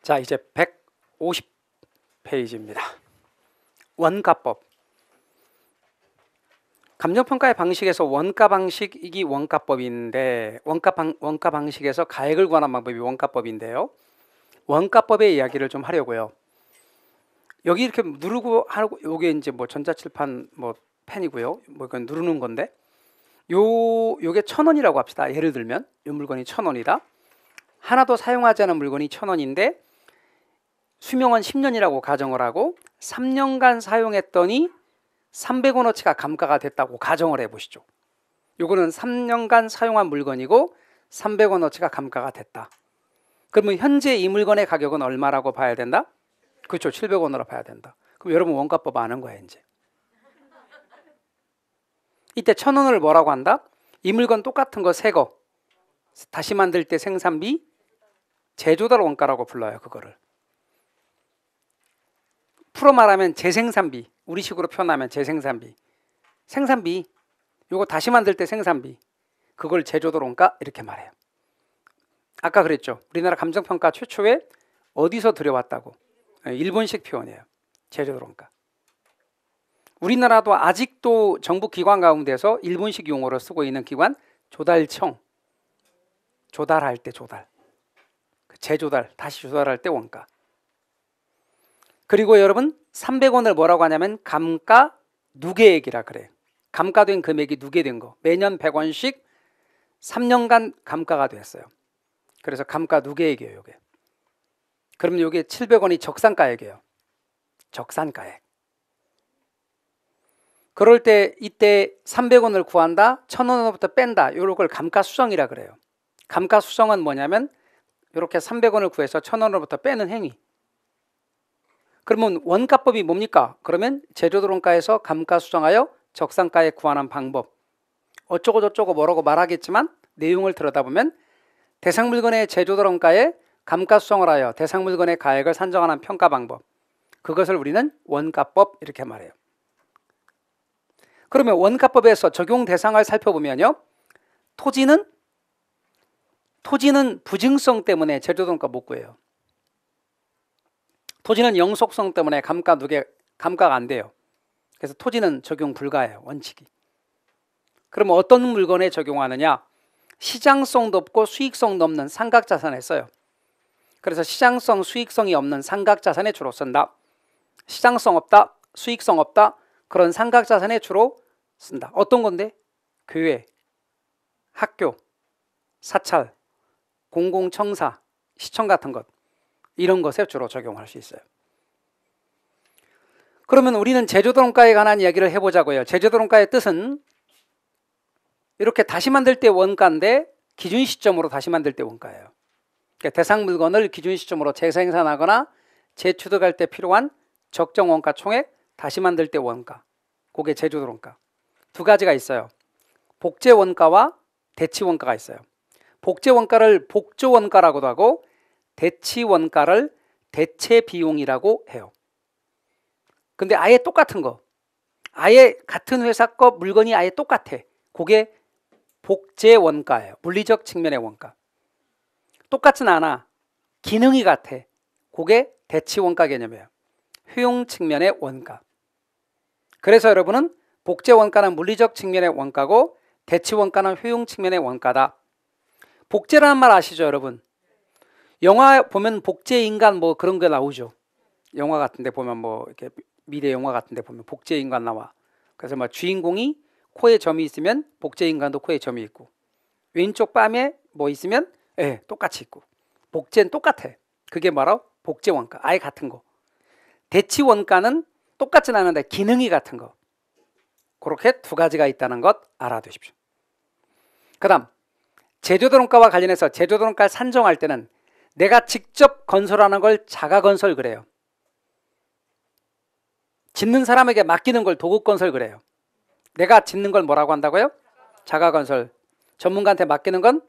자, 이제 150페이지입니다. 원가법. 감정평가의 방식에서 원가 방식이 원가법인데 원가 방식에서 가액을 구하는 방법이 원가법인데요. 원가법의 이야기를 좀 하려고요. 여기 이렇게 누르고 하고 요게 이제 뭐 전자칠판 뭐 펜이고요. 뭐 이건 누르는 건데 요게 1,000원이라고 합시다. 예를 들면 이 물건이 1,000원이다. 하나도 사용하지 않은 물건이 1,000원인데 수명은 10년이라고 가정을 하고 3년간 사용했더니 300원어치가 감가가 됐다고 가정을 해보시죠. 요거는 3년간 사용한 물건이고 300원어치가 감가가 됐다. 그러면 현재 이 물건의 가격은 얼마라고 봐야 된다? 그렇죠. 700원으로 봐야 된다. 그럼 여러분 원가법 아는 거야 이제. 이때 1,000원을 뭐라고 한다? 이 물건 똑같은 거 새 거 다시 만들 때 생산비 제조달 원가라고 불러요. 그거를 풀어 말하면 재생산비, 우리식으로 표현하면 재생산비, 생산비, 요거 다시 만들 때 생산비, 그걸 제조달 원가 이렇게 말해요. 아까 그랬죠. 우리나라 감정평가 최초에 어디서 들여왔다고? 일본식 표현이에요. 제조달 원가. 우리나라도 아직도 정부 기관 가운데서 일본식 용어로 쓰고 있는 기관 조달청, 조달할 때 조달, 재조달, 다시 조달할 때 원가. 그리고 여러분 300원을 뭐라고 하냐면 감가 누계액이라 그래요. 감가된 금액이 누계된 거. 매년 100원씩 3년간 감가가 됐어요. 그래서 감가 누계액이에요. 이게. 그러면 이게 700원이 적산가액이에요. 적산가액. 그럴 때 이때 300원을 구한다. 1,000원부터 뺀다. 이런 걸 감가수정이라 그래요. 감가수정은 뭐냐면 이렇게 300원을 구해서 1,000원으로부터 빼는 행위. 그러면 원가법이 뭡니까? 그러면 제조달 원가에서 감가 수정하여 적산가액 구하는 방법. 어쩌고 저쩌고 뭐라고 말하겠지만 내용을 들여다보면 대상 물건의 제조달 원가에 감가 수정을 하여 대상 물건의 가액을 산정하는 평가 방법. 그것을 우리는 원가법 이렇게 말해요. 그러면 원가법에서 적용 대상을 살펴보면요. 토지는 부증성 때문에 제조달 원가 못 구해요. 토지는 영속성 때문에 감가가 안 돼요. 그래서 토지는 적용 불가해요. 원칙이. 그러면 어떤 물건에 적용하느냐? 시장성도 없고 수익성도 없는 삼각자산에 써요. 그래서 시장성, 수익성이 없는 삼각자산에 주로 쓴다. 시장성 없다, 수익성 없다, 그런 삼각자산에 주로 쓴다. 어떤 건데? 교회, 학교, 사찰, 공공청사, 시청 같은 것. 이런 것에 주로 적용할 수 있어요. 그러면 우리는 제조달 원가에 관한 이야기를 해보자고요. 제조달 원가의 뜻은 이렇게 다시 만들 때 원가인데 기준 시점으로 다시 만들 때 원가예요. 그러니까 대상 물건을 기준 시점으로 재생산하거나 재취득할 때 필요한 적정 원가 총액, 다시 만들 때 원가. 그게 제조달 원가. 두 가지가 있어요. 복제 원가와 대치 원가가 있어요. 복제 원가를 복조 원가라고도 하고 대치 원가를 대체 비용이라고 해요. 근데 아예 똑같은 거, 아예 같은 회사 거 물건이 아예 똑같아. 그게 복제 원가예요. 물리적 측면의 원가. 똑같진 않아. 기능이 같아. 그게 대치 원가 개념이에요. 효용 측면의 원가. 그래서 여러분은 복제 원가는 물리적 측면의 원가고 대치 원가는 효용 측면의 원가다. 복제라는 말 아시죠, 여러분? 영화 보면 복제 인간 뭐 그런 게 나오죠. 영화 같은 데 보면 뭐 이렇게 미래 영화 같은 데 보면 복제 인간 나와. 그래서 뭐 주인공이 코에 점이 있으면 복제 인간도 코에 점이 있고 왼쪽 뺨에 뭐 있으면 똑같이 있고 복제는 똑같아. 그게 뭐라고? 복제 원가. 아예 같은 거. 대치 원가는 똑같진 않은데 기능이 같은 거. 그렇게 두 가지가 있다는 것 알아두십시오. 그 다음 제조달 원가와 관련해서 제조달 원가를 산정할 때는 내가 직접 건설하는 걸 자가건설 그래요. 짓는 사람에게 맡기는 걸 도급건설 그래요. 내가 짓는 걸 뭐라고 한다고요? 자가건설. 전문가한테 맡기는 건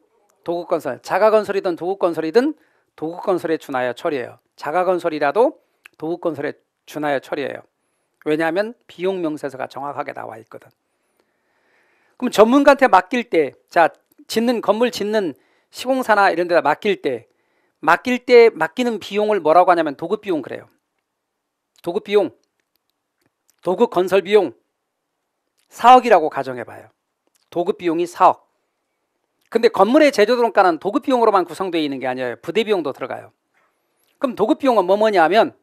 도급건설. 자가건설이든 도급건설이든 도급건설에 준하여 처리해요. 자가건설이라도 도급건설에 준하여 처리해요. 왜냐하면 비용 명세서가 정확하게 나와 있거든. 그럼 전문가한테 맡길 때, 자, 건물 짓는 시공사나 이런 데다 맡길 때 맡길 때 맡기는 비용을 뭐라고 하냐면 도급 비용 그래요. 도급 비용, 도급 건설 비용 4억이라고 가정해 봐요. 도급 비용이 4억. 근데 건물의 제조도론가는 도급 비용으로만 구성되어 있는 게 아니에요. 부대 비용도 들어가요. 그럼 도급 비용은 뭐냐면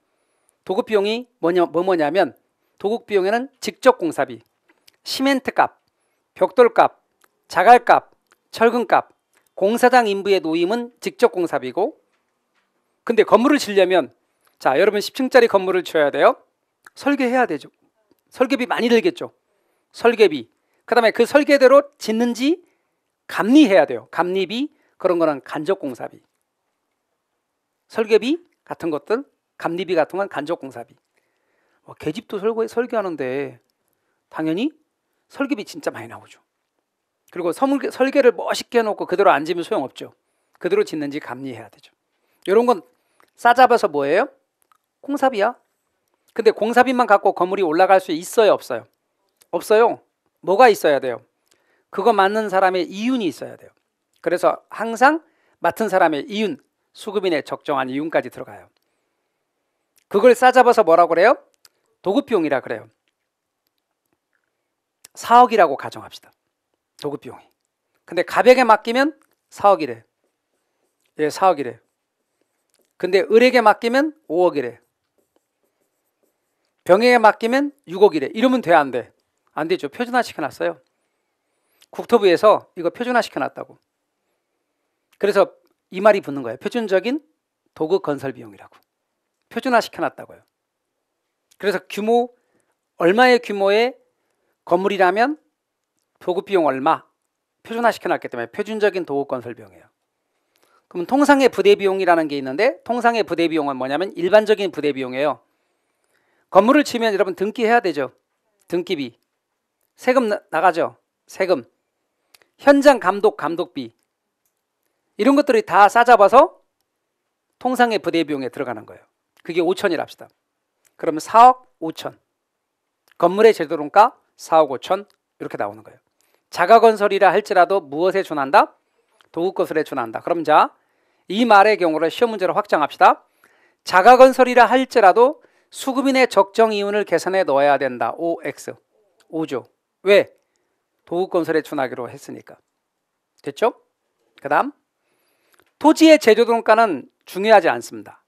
도급 비용이 뭐냐면 도급 비용에는 직접 공사비, 시멘트 값, 벽돌 값, 자갈 값, 철근 값, 공사장 인부의 노임은 직접 공사비고, 근데 건물을 지려면 자, 여러분 10층짜리 건물을 지어야 돼요. 설계해야 되죠. 설계비 많이 들겠죠. 설계비. 그다음에 그 설계대로 짓는지 감리해야 돼요. 감리비, 그런 거는 간접공사비. 설계비 같은 것들, 감리비 같은 건 간접공사비. 계집도 설계하는데 당연히 설계비 진짜 많이 나오죠. 그리고 설계를 멋있게 해놓고 그대로 안 지면 소용없죠. 그대로 짓는지 감리해야 되죠. 이런 건 싸잡아서 뭐예요? 공사비야. 근데 공사비만 갖고 건물이 올라갈 수 있어요, 없어요? 없어요. 뭐가 있어야 돼요? 그거 맡는 사람의 이윤이 있어야 돼요. 그래서 항상 맡은 사람의 이윤, 수급인의 적정한 이윤까지 들어가요. 그걸 싸잡아서 뭐라고 그래요? 도급비용이라 그래요. 4억이라고 가정합시다. 도급비용이. 근데 갑에게 맡기면 4억이래. 예, 4억이래. 근데 을에게 맡기면 5억이래. 병에게 맡기면 6억이래. 이러면 돼, 안 돼? 안 되죠. 표준화 시켜놨어요. 국토부에서 이거 표준화 시켜놨다고. 그래서 이 말이 붙는 거예요. 표준적인 도급 건설 비용이라고. 표준화 시켜놨다고요. 그래서 규모, 얼마의 규모의 건물이라면 도급 비용 얼마 표준화 시켜놨기 때문에 표준적인 도급 건설 비용이에요. 그럼 통상의 부대 비용이라는 게 있는데, 통상의 부대 비용은 뭐냐면 일반적인 부대 비용이에요. 건물을 치면 여러분 등기해야 되죠. 등기비. 세금 나가죠. 세금. 현장 감독비. 이런 것들이 다 싸잡아서 통상의 부대 비용에 들어가는 거예요. 그게 5천이라 합시다. 그러면 4억 5천. 건물의 제조론가 4억 5천 이렇게 나오는 거예요. 자가건설이라 할지라도 무엇에 준한다? 도급건설에 준한다. 그럼 자, 이 말의 경우를 시험 문제로 확장합시다. 자가건설이라 할지라도 수급인의 적정 이윤을 계산해 넣어야 된다. OX. 5조. 왜? 도급건설에 준하기로 했으니까. 됐죠? 그 다음 토지의 제조도론가는 중요하지 않습니다.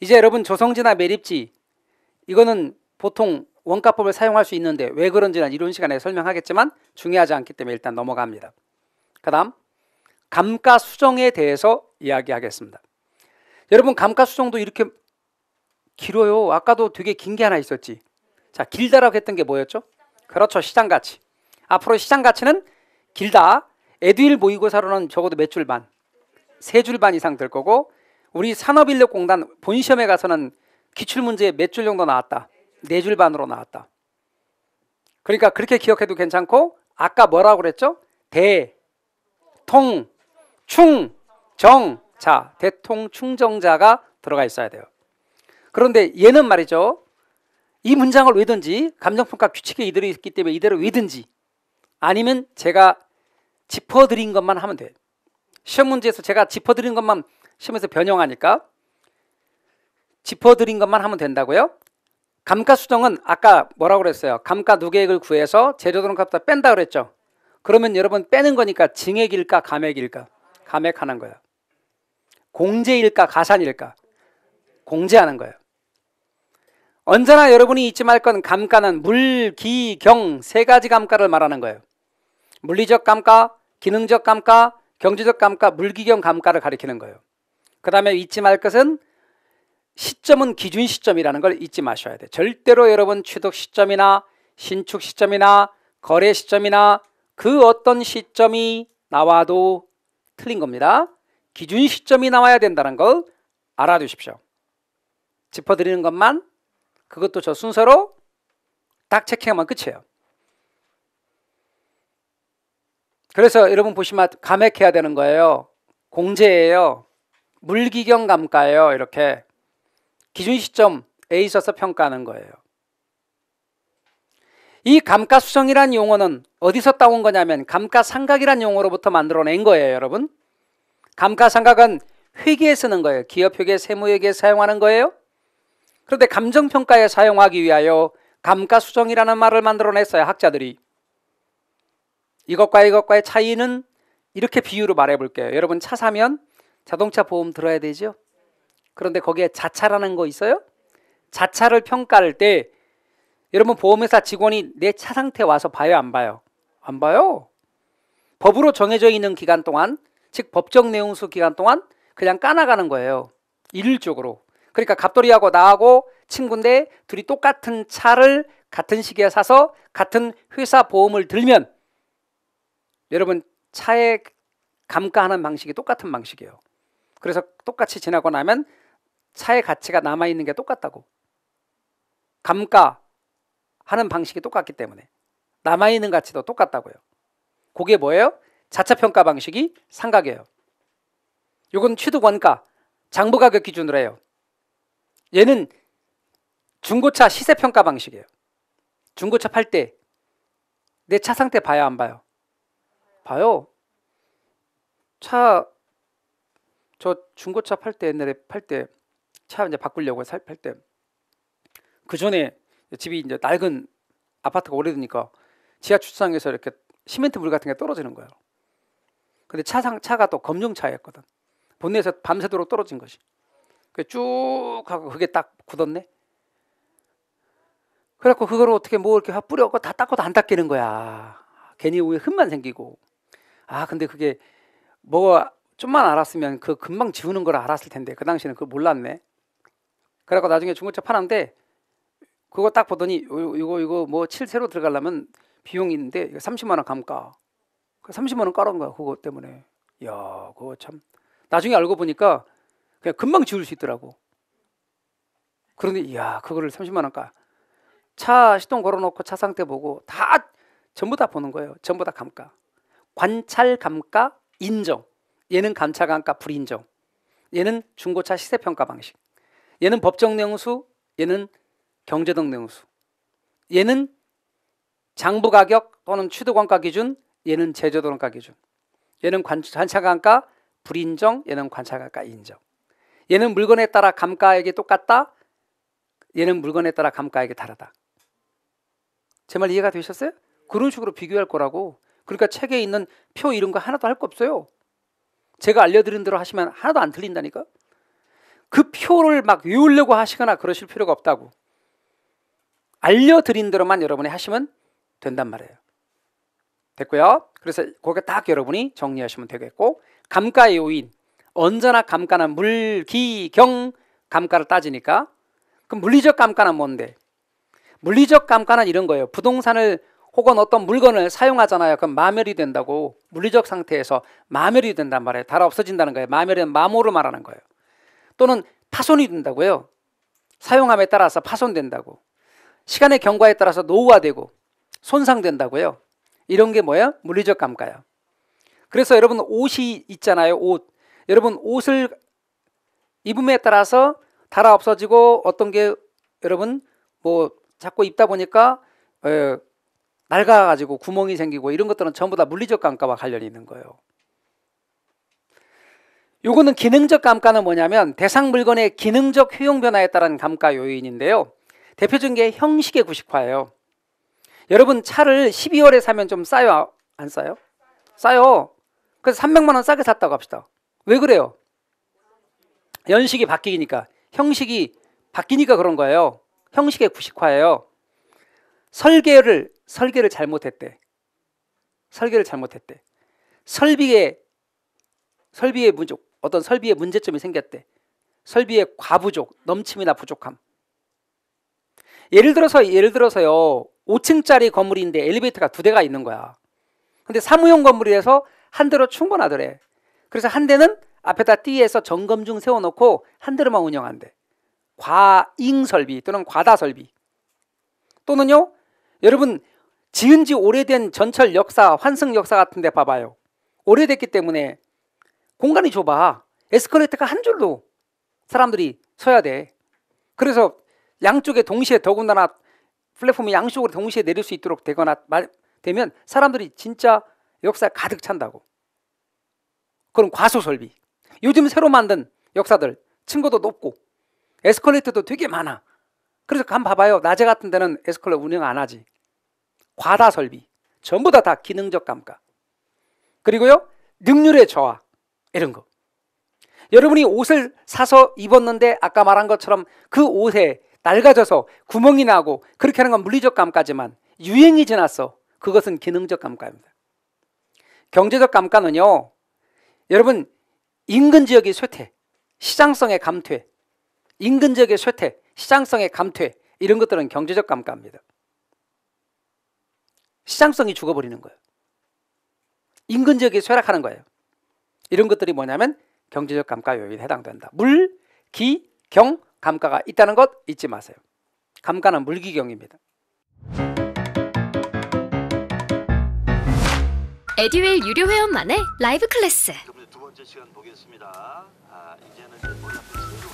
이제 여러분 조성지나 매립지, 이거는 보통 원가법을 사용할 수 있는데 왜 그런지는 이론 시간에 설명하겠지만 중요하지 않기 때문에 일단 넘어갑니다. 그 다음 감가수정에 대해서 이야기하겠습니다. 여러분 감가수정도 이렇게 길어요. 아까도 되게 긴 게 하나 있었지. 자, 길다라고 했던 게 뭐였죠? 그렇죠. 시장가치. 앞으로 시장가치는 길다. 에듀윌 모의고사로는 적어도 몇 줄 반? 3줄 반 이상 될 거고, 우리 산업인력공단 본시험에 가서는 기출문제에 몇 줄 정도 나왔다? 4줄 반으로 나왔다. 그러니까 그렇게 기억해도 괜찮고, 아까 뭐라고 그랬죠? 대통 충정. 자, 대통 충정자가 들어가 있어야 돼요. 그런데 얘는 말이죠, 이 문장을 외든지 감정평가 규칙에 이대로 있기 때문에 이대로 외든지, 아니면 제가 짚어드린 것만 하면 돼요. 시험 문제에서 제가 짚어드린 것만 시험에서 변형하니까 짚어드린 것만 하면 된다고요. 감가수정은 아까 뭐라고 그랬어요? 감가 누계액을 구해서 제조도론값부터 뺀다 그랬죠. 그러면 여러분 빼는 거니까 증액일까 감액일까? 감액하는 거예요. 공제일까 가산일까? 공제하는 거예요. 언제나 여러분이 잊지 말 건 감가는 물, 기, 경 3가지 감가를 말하는 거예요. 물리적 감가, 기능적 감가, 경제적 감가, 물기경 감가를 가리키는 거예요. 그 다음에 잊지 말 것은 시점은 기준 시점이라는 걸 잊지 마셔야 돼요. 절대로 여러분 취득 시점이나 신축 시점이나 거래 시점이나 그 어떤 시점이 나와도 틀린 겁니다. 기준 시점이 나와야 된다는 걸 알아두십시오. 짚어드리는 것만, 그것도 저 순서로 딱 체킹하면 끝이에요. 그래서 여러분 보시면 감액해야 되는 거예요. 공제예요. 물기경 감가예요. 이렇게 기준 시점에 있어서 평가하는 거예요. 이 감가수정이란 용어는 어디서 따온 거냐면 감가상각이란 용어로부터 만들어낸 거예요. 여러분, 감가상각은 회계에 쓰는 거예요. 기업 회계, 세무 회계에 사용하는 거예요. 그런데 감정평가에 사용하기 위하여 감가수정이라는 말을 만들어냈어요. 학자들이. 이것과 이것과의 차이는 이렇게 비유로 말해볼게요. 여러분 차 사면 자동차 보험 들어야 되죠. 그런데 거기에 자차라는 거 있어요? 자차를 평가할 때 여러분 보험회사 직원이 내 차 상태 와서 봐요, 안 봐요? 안 봐요. 법으로 정해져 있는 기간 동안, 즉 법정 내용수 기간 동안 그냥 까나가는 거예요. 일률적으로. 그러니까 갑돌이하고 나하고 친구인데 둘이 똑같은 차를 같은 시기에 사서 같은 회사 보험을 들면 여러분 차에 감가하는 방식이 똑같은 방식이에요. 그래서 똑같이 지나고 나면 차의 가치가 남아있는 게 똑같다고. 감가하는 방식이 똑같기 때문에 남아있는 가치도 똑같다고요. 그게 뭐예요? 자차평가 방식이 상각이에요. 이건 취득원가, 장부가격 기준으로 해요. 얘는 중고차 시세평가 방식이에요. 중고차 팔 때 내 차 상태 봐요, 안 봐요? 봐요. 저 중고차 팔 때 옛날에 팔 때 차 이제 바꾸려고 팔 때 그 전에 집이 이제 낡은 아파트가 오래되니까 지하 주차장에서 이렇게 시멘트 물 같은 게 떨어지는 거예요. 근데 차가 또 검정차였거든. 본넷에서 밤새도록 떨어진 것이. 쭉 하고 그게 딱 굳었네. 그래갖고 그걸 어떻게 뭐 이렇게 뿌려고 다 닦아도 안 닦이는 거야. 괜히 위에 흠만 생기고. 근데 그게 뭐 좀만 알았으면 그 금방 지우는 걸 알았을 텐데 그 당시에는 그걸 몰랐네. 그래갖고 나중에 중고차 파는데 그거 딱 보더니 이거 뭐 칠세로 들어가려면 비용이 있는데 이거 30만 원 감가. 30만 원 깔은 거야 그거 때문에. 야 그거 참 나중에 알고 보니까 그냥 금방 지울 수 있더라고. 그런데 이야 그거를 30만 원 까. 차 시동 걸어놓고 차 상태 보고 다 전부 다 보는 거예요. 전부 다 감가. 관찰 감가 인정. 얘는 감찰 감가 불인정. 얘는 중고차 시세평가 방식. 얘는 법정 내용수. 얘는 경제등 내용수. 얘는 장부가격 또는 취득원가 기준. 얘는 제조등원가 기준. 얘는 관찰 감가 불인정. 얘는 관찰 감가 인정. 얘는 물건에 따라 감가액이 똑같다. 얘는 물건에 따라 감가액이 다르다. 제 말 이해가 되셨어요? 그런 식으로 비교할 거라고. 그러니까 책에 있는 표 이런 거 하나도 할 거 없어요. 제가 알려드린 대로 하시면 하나도 안 틀린다니까. 그 표를 막 외우려고 하시거나 그러실 필요가 없다고. 알려드린 대로만 여러분이 하시면 된단 말이에요. 됐고요. 그래서 그게 딱 여러분이 정리하시면 되겠고, 감가의 요인. 언제나 감가는 물기경 감가를 따지니까. 그럼 물리적 감가는 뭔데? 물리적 감가는 이런 거예요. 부동산을 혹은 어떤 물건을 사용하잖아요. 그럼 마멸이 된다고. 물리적 상태에서 마멸이 된단 말이에요. 달아 없어진다는 거예요. 마멸은 마모를 말하는 거예요. 또는 파손이 된다고요. 사용함에 따라서 파손된다고. 시간의 경과에 따라서 노후화되고 손상된다고요. 이런 게 뭐예요? 물리적 감가예요. 그래서 여러분 옷이 있잖아요. 옷. 여러분 옷을 입음에 따라서 달아 없어지고 어떤 게 여러분 뭐 자꾸 입다 보니까 낡아가지고 구멍이 생기고 이런 것들은 전부 다 물리적 감가와 관련이 있는 거예요. 요거는 기능적 감가는 뭐냐면 대상 물건의 기능적 효용 변화에 따른 감가 요인인데요. 대표적인 게 형식의 구식화예요. 여러분 차를 12월에 사면 좀 싸요? 안 싸요? 싸요. 그래서 300만 원 싸게 샀다고 합시다. 왜 그래요? 연식이 바뀌니까. 형식이 바뀌니까 그런 거예요. 형식의 구식화예요. 설계를 잘못했대. 설계를 잘못했대. 설비에 어떤 설비에 문제점이 생겼대. 설비의 과부족, 넘침이나 부족함. 예를 들어서요. 5층짜리 건물인데 엘리베이터가 2대가 있는 거야. 근데 사무용 건물이라서 한 대로 충분하더래. 그래서 한 대는 앞에다 띠에서 점검 중 세워놓고 한 대로만 운영한대. 과잉 설비 또는 과다 설비. 또는요. 여러분 지은 지 오래된 전철 역사, 환승 역사 같은 데 봐봐요. 오래됐기 때문에 공간이 좁아. 에스컬레이터가 한 줄로 사람들이 서야 돼. 그래서 양쪽에 동시에 더군다나 플랫폼이 양쪽으로 동시에 내릴 수 있도록 되면 사람들이 진짜 역사에 가득 찬다고. 그럼 과소 설비. 요즘 새로 만든 역사들. 층고도 높고 에스컬레이터도 되게 많아. 그래서 한번 봐봐요. 낮에 같은 데는 에스컬레이터 운영 안 하지. 과다 설비. 전부 다 기능적 감가. 그리고요, 능률의 저하. 이런 거. 여러분이 옷을 사서 입었는데 아까 말한 것처럼 그 옷에 낡아져서 구멍이 나고 그렇게 하는 건 물리적 감가지만 유행이 지났어. 그것은 기능적 감가입니다. 경제적 감가는요, 여러분 인근 지역의 쇠퇴, 시장성의 감퇴, 인근 지역의 쇠퇴, 시장성의 감퇴, 이런 것들은 경제적 감가입니다. 시장성이 죽어버리는 거예요. 인근 지역이 쇠락하는 거예요. 이런 것들이 뭐냐면 경제적 감가 요인에 해당된다. 물, 기, 경 감가가 있다는 것 잊지 마세요. 감가는 물기경입니다. 에듀윌 유료 회원만의 라이브 클래스. 두 번째 시간 보겠습니다. 이제는 머리 앞에 제대로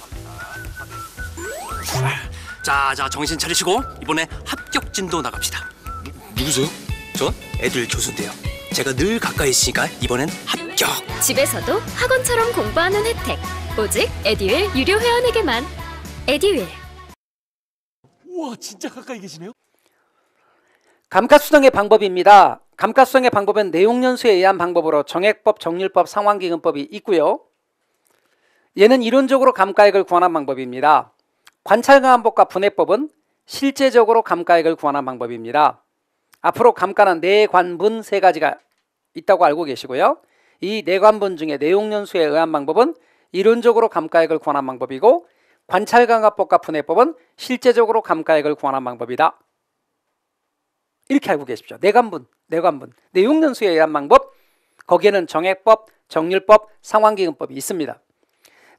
갑니다. 자, 정신 차리시고 이번에 합격 진도 나갑시다. 누구세요? 전 애들 교수인데요. 제가 늘 가까이 있으니까 이번엔 합격. 집에서도 학원처럼 공부하는 혜택. 오직 에듀윌 유료 회원에게만. 에듀윌. 우와, 진짜 가까이 계시네요. 감가 수정의 방법입니다. 감가 수정의 방법은 내용연수에 의한 방법으로 정액법, 정률법, 상환기금법이 있고요. 얘는 이론적으로 감가액을 구하는 방법입니다. 관찰감압법과 분해법은 실제적으로 감가액을 구하는 방법입니다. 앞으로 감가는 내관분 세 가지가 있다고 알고 계시고요. 이 내관분 중에 내용연수에 의한 방법은 이론적으로 감가액을 구하는 방법이고, 관찰감압법과 분해법은 실제적으로 감가액을 구하는 방법이다. 이렇게 알고 계십시오. 내관분. 내용연수에 의한 방법, 거기에는 정액법, 정률법, 상환기금법이 있습니다.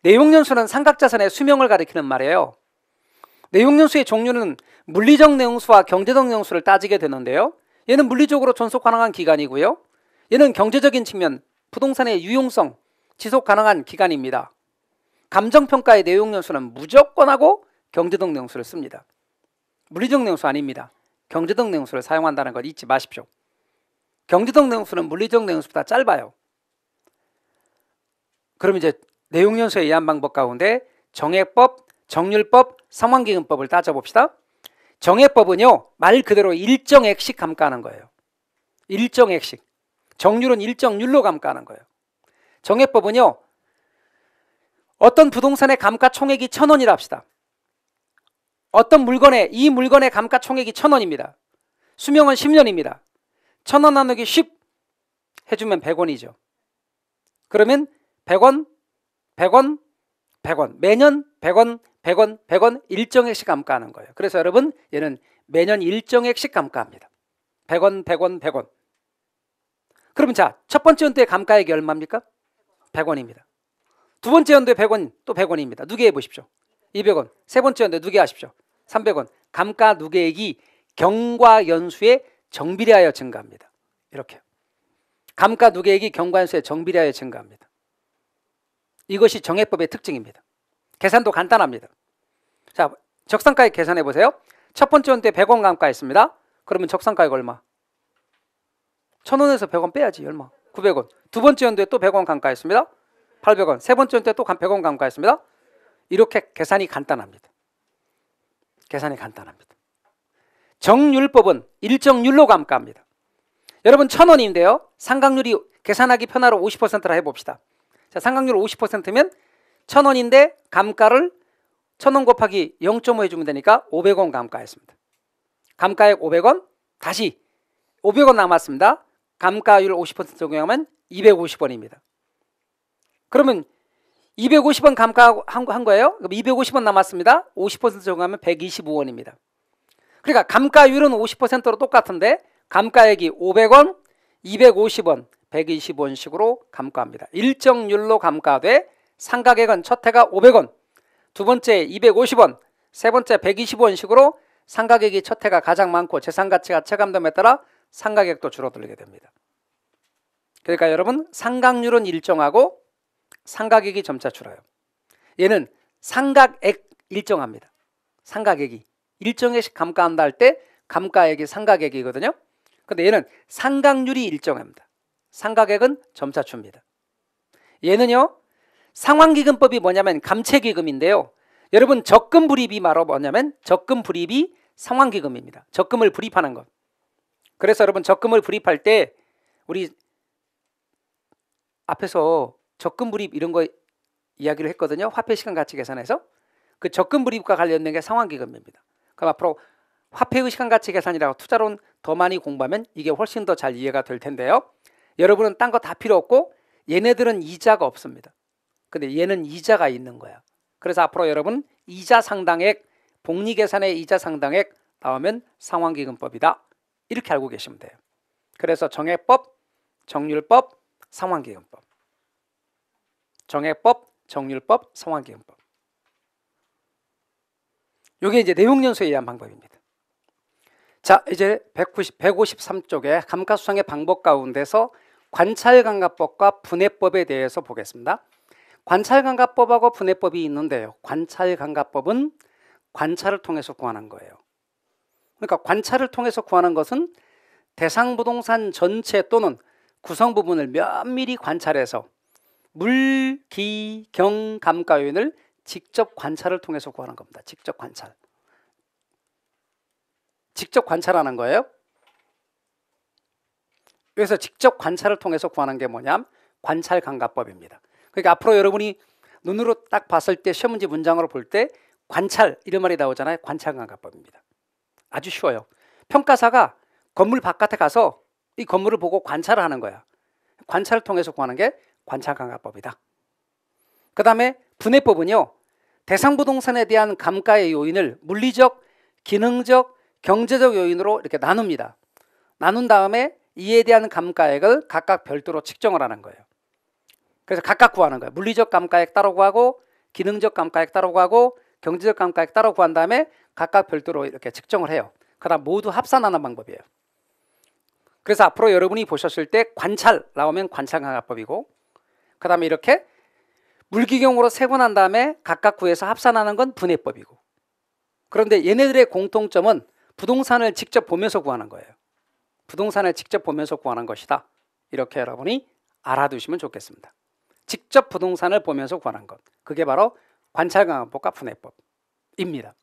내용연수는 삼각자산의 수명을 가리키는 말이에요. 내용연수의 종류는 물리적 내용수와 경제적 내용수를 따지게 되는데요. 얘는 물리적으로 존속 가능한 기간이고요. 얘는 경제적인 측면, 부동산의 유용성, 지속 가능한 기간입니다. 감정평가의 내용연수는 무조건 하고 경제적 내용수를 씁니다. 물리적 내용수 아닙니다. 경제적 내용수를 사용한다는 걸 잊지 마십시오. 경제적 내용수는 물리적 내용수보다 짧아요. 그럼 이제 내용연수에 의한 방법 가운데 정액법, 정률법, 상환기금법을 따져봅시다. 정액법은요, 말 그대로 일정액씩 감가하는 거예요. 일정액씩. 정률은 일정률로 감가하는 거예요. 정액법은요, 어떤 부동산의 감가 총액이 1,000원이라 합시다. 어떤 물건에, 이 물건의 감가 총액이 1,000원입니다. 수명은 10년입니다. 1,000원 나누기 10 해주면 100원이죠. 그러면 100원, 100원, 100원. 매년 100원, 100원, 100원 일정액씩 감가하는 거예요. 그래서 여러분, 얘는 매년 일정액씩 감가합니다. 100원, 100원, 100원. 그러면 자, 첫 번째 연도의 감가액이 얼마입니까? 100원입니다. 두 번째 연도에 100원, 또 100원입니다. 누계해 보십시오. 200원. 세 번째 연도에 누계하십시오. 300원. 감가 누계액이 경과 연수에 정비례하여 증가합니다. 이렇게. 감가 누계액이 경과 연수에 정비례하여 증가합니다. 이것이 정액법의 특징입니다. 계산도 간단합니다. 자, 적산가액 계산해 보세요. 첫 번째 연도에 100원 감가했습니다. 그러면 적산가액 얼마? 1,000원에서 100원 빼야지. 얼마? 900원. 두 번째 연도에 또 100원 감가했습니다. 800원. 세 번째 연도에 또 100원 감가했습니다. 이렇게 계산이 간단합니다. 계산이 간단합니다. 정률법은 일정률로 감가합니다. 여러분 1,000원인데요. 상각률이 계산하기 편하러 50%라 해봅시다. 자, 상각률 50%면 1,000원인데 감가를 1,000원 곱하기 0.5 해주면 되니까 500원 감가했습니다. 감가액 500원, 다시 500원 남았습니다. 감가율 50% 적용하면 250원입니다. 그러면 250원 감가한 거예요. 그럼 250원 남았습니다. 50% 적용하면 125원입니다. 그러니까 감가율은 50%로 똑같은데 감가액이 500원, 250원, 120원씩으로 감가합니다. 일정률로 감가돼 상가액은 첫 해가 500원, 두 번째 250원, 세 번째 120원씩으로 상가액이 첫 해가 가장 많고 재산가치가 체감됨에 따라 상가액도 줄어들게 됩니다. 그러니까 여러분 상각률은 일정하고 상가액이 점차 줄어요. 얘는 상가액 일정합니다. 상가액이 일정액씩 감가한다 할 때 감가액이 상가액이거든요. 근데 얘는 상각률이 일정합니다. 상가액은 점차 줍니다. 얘는요 상환기금법이 뭐냐면 감채기금인데요. 여러분 적금 불입이 바로 뭐냐면 적금 불입이 상환기금입니다. 적금을 불입하는 것. 그래서 여러분 적금을 불입할 때 우리 앞에서 적금 불입 이런 거 이야기를 했거든요. 화폐 시간 가치 계산에서. 그 적금 불입과 관련된 게 상환기금입니다. 그럼 앞으로 화폐의 시간 가치 계산이라고 투자론 더 많이 공부하면 이게 훨씬 더 잘 이해가 될 텐데요. 여러분은 딴 거 다 필요 없고 얘네들은 이자가 없습니다. 근데 얘는 이자가 있는 거야. 그래서 앞으로 여러분 이자 상당액, 복리계산의 이자 상당액 나오면 상환기금법이다. 이렇게 알고 계시면 돼요. 그래서 정액법, 정률법, 상환기금법. 정액법, 정률법, 상환기금법. 이게 이제 내용연수에 의한 방법입니다. 자, 이제 153쪽에 감가수상의 방법 가운데서 관찰감가법과 분해법에 대해서 보겠습니다. 관찰감가법하고 분해법이 있는데요. 관찰감가법은 관찰을 통해서 구하는 거예요. 그러니까 관찰을 통해서 구하는 것은 대상 부동산 전체 또는 구성 부분을 면밀히 관찰해서 물, 기, 경, 감가 요인을 직접 관찰을 통해서 구하는 겁니다. 직접 관찰. 직접 관찰하는 거예요. 그래서 직접 관찰을 통해서 구하는 게 뭐냐면 관찰감가법입니다. 그러니까 앞으로 여러분이 눈으로 딱 봤을 때 시험 문제 문장으로 볼 때 관찰 이런 말이 나오잖아요. 관찰감가법입니다. 아주 쉬워요. 평가사가 건물 바깥에 가서 이 건물을 보고 관찰을 하는 거야. 관찰을 통해서 구하는 게 관찰감가법이다. 그 다음에 분해법은요. 대상 부동산에 대한 감가의 요인을 물리적, 기능적, 경제적 요인으로 이렇게 나눕니다. 나눈 다음에 이에 대한 감가액을 각각 별도로 측정을 하는 거예요. 그래서 각각 구하는 거예요. 물리적 감가액 따로 구하고 기능적 감가액 따로 구하고 경제적 감가액 따로 구한 다음에 각각 별도로 이렇게 측정을 해요. 그다음 모두 합산하는 방법이에요. 그래서 앞으로 여러분이 보셨을 때 관찰 나오면 관찰감가법이고 그 다음에 이렇게 물기경으로 세고 난 다음에 각각 구해서 합산하는 건 분해법이고 그런데 얘네들의 공통점은 부동산을 직접 보면서 구하는 거예요. 부동산을 직접 보면서 구하는 것이다. 이렇게 여러분이 알아두시면 좋겠습니다. 직접 부동산을 보면서 구하는 것. 그게 바로 관찰감가법과 분해법입니다.